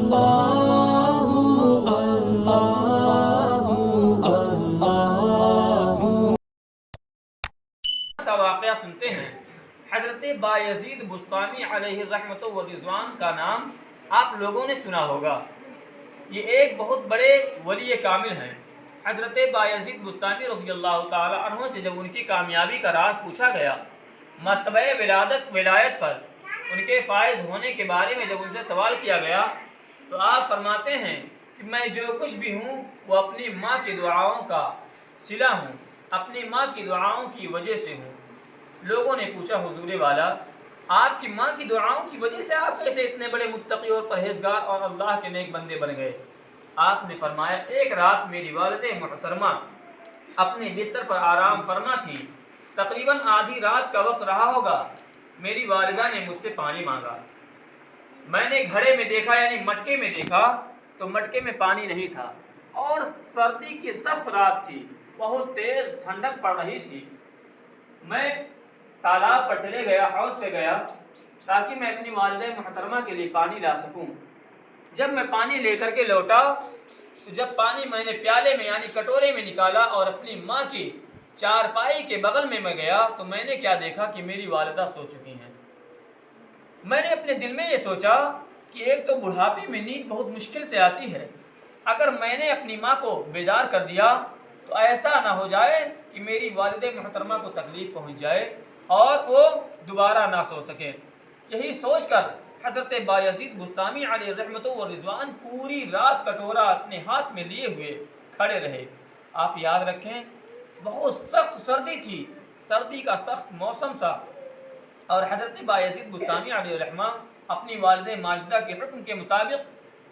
सा वाक़या सुनते हैं। हज़रत बायज़ीद बुस्तामी अलैहि रहमत व रिज़वान का नाम आप लोगों ने सुना होगा। ये एक बहुत बड़े वली कामिल हैं। हज़रत बायज़ीद बुस्तामी रज़ियल्लाहु ताला अन्हु से जब उनकी कामयाबी का राज पूछा गया, मर्तबे विलायत पर उनके फ़ाइज़ होने के बारे में जब उनसे सवाल किया गया, तो आप फरमाते हैं कि मैं जो कुछ भी हूँ वो अपनी माँ की दुआओं का सिला हूँ, अपनी माँ की दुआओं की वजह से हूँ। लोगों ने पूछा, हुजूर वाला, आपकी माँ की दुआओं की वजह से आप कैसे इतने बड़े मुत्तकी और परहेजगार और अल्लाह के नेक बंदे बन गए? आपने फरमाया, एक रात मेरी वालिदे मोहतरमा अपने बिस्तर पर आराम फरमा थी। तकरीबन आधी रात का वक्त रहा होगा। मेरी वालिदा ने मुझसे पानी मांगा। मैंने घड़े में देखा, यानी मटके में देखा, तो मटके में पानी नहीं था और सर्दी की सख्त रात थी, बहुत तेज़ ठंडक पड़ रही थी। मैं तालाब पर चले गया, हौज पे गया, ताकि मैं अपनी वालिदा मोहतरमा के लिए पानी ला सकूं। जब मैं पानी लेकर के लौटा, तो जब पानी मैंने प्याले में यानी कटोरे में निकाला और अपनी माँ की चारपाई के बगल में मैं गया, तो मैंने क्या देखा कि मेरी वालिदा सो चुकी हैं। मैंने अपने दिल में ये सोचा कि एक तो बुढ़ापे में नींद बहुत मुश्किल से आती है, अगर मैंने अपनी माँ को बेदार कर दिया तो ऐसा ना हो जाए कि मेरी वालिदा मोहतरमा को तकलीफ़ पहुँच जाए और वो दोबारा ना सो सके। यही सोचकर हज़रत बायज़ीद बुस्तामी अलैहि रहमत व रिज़वान पूरी रात कटोरा अपने हाथ में लिए हुए खड़े रहे। आप याद रखें, बहुत सख्त सर्दी थी, सर्दी का सख्त मौसम था, और हज़रत बायज़ीद बुस्तामी अलैहि रहमा अपनी वालिदा माजिदा के हुक्म के मुताबिक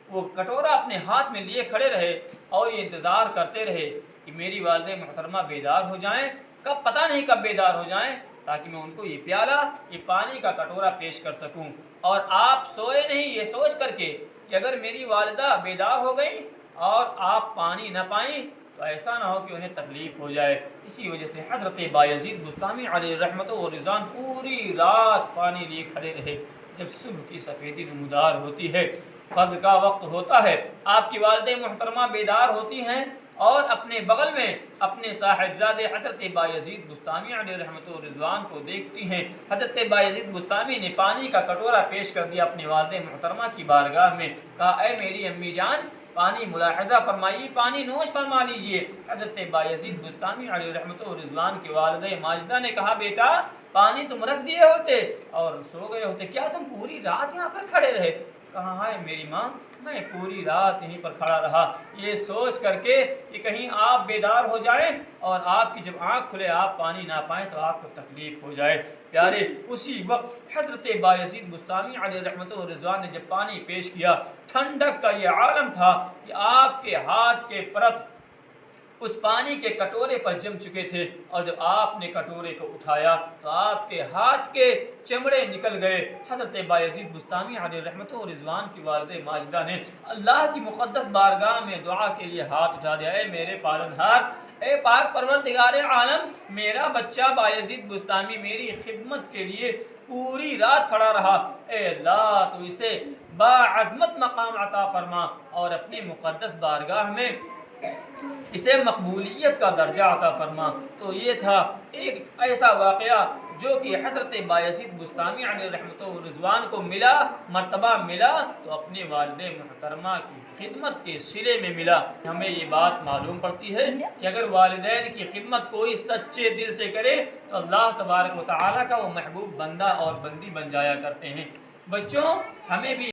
वो कटोरा अपने हाथ में लिए खड़े रहे और ये इंतज़ार करते रहे कि मेरी वालिदा मोहतरमा बेदार हो जाएं। कब, पता नहीं कब बेदार हो जाएं, ताकि मैं उनको ये प्याला, ये पानी का कटोरा पेश कर सकूं। और आप सोए नहीं ये सोच करके कि अगर मेरी वालिदा बेदार हो गई और आप पानी न पाई तो ऐसा ना हो कि उन्हें तकलीफ़ हो जाए। इसी वजह से हज़रत बायज़ीद बुस्तामी अलैहि रहमत व रिज़वान पूरी रात पानी लिए खड़े रहे। जब सुबह की सफ़ेदी नमूदार होती है, फज्र का वक्त होता है, आपकी वालिदा मोहतरमा बेदार होती हैं और अपने बगल में अपने साहिबजादे हज़रत बायज़ीद बुस्तामी अलैहि रहमत व रिज़वान को देखती हैं। हज़रत बायज़ीद बुस्तामी ने पानी का कटोरा पेश कर दिया अपनी वालिदा मोहतरमा की बारगाह में, कहा, ऐ मेरी अम्मी जान, पानी मुलाहज़ा फरमाइए, पानी नोश फरमा लीजिए। हज़रत बायज़ीद बुस्तामी अलैहि रहमत व रिज़वान की वालिदा माजिदा ने कहा, बेटा, पानी तुम रख दिए होते और सो गए होते, क्या तुम पूरी रात यहाँ पर खड़े रहे? कहा, हाय मेरी माँ, मैं पूरी रात यहीं पर खड़ा रहा, ये सोच करके कि कहीं आप बेदार हो जाएं और आपकी जब आँख खुले आप पानी ना पाएं तो आपको तकलीफ़ हो जाए। प्यारे, उसी वक्त हज़रत बायज़ीद बुस्तामी अलैहि रहमत व रिज़वान ने जब पानी पेश किया, ठंडक का ये आलम था कि आपके हाथ के परत उस पानी के कटोरे पर जम चुके थे, और जब आपने कटोरे को उठाया तो आपके हाथ के चमड़े निकल गए। हज़रत बायज़ीद बुस्तामी अलैहि रहमत व रिज़वान की वालिदा माजिदा ने अल्लाह की मुक़द्दस बारगाह में दुआ के लिए हाथ उठा दिया, ऐ मेरे पालनहार, ए पाक परवरदिगार आलम, मेरा बच्चा बायज़ीद बुस्तामी मेरी खिदमत के लिए पूरी रात खड़ा रहा, ए अल्लाह, तो इसे बाअज़मत मकाम अता फरमा और अपनी मुक़द्दस बारगाह में इसे मकबूलियत का दर्जा अता फरमा। तो ये था एक ऐसा वाक़या जो कि हज़रत बायज़ीद बुस्तामी अलैहि रहमत व रिज़वान को मिला, मर्तबा मिला तो अपने वालिदा मोहतरमा की खिदमत के सिले में मिला। हमें ये बात मालूम पड़ती है कि अगर वालिदैन की खिदमत कोई सच्चे दिल से करे तो अल्लाह तबारक व तआला का वो महबूब बंदा और बंदी बन जाया करते हैं। बच्चों, हमें भी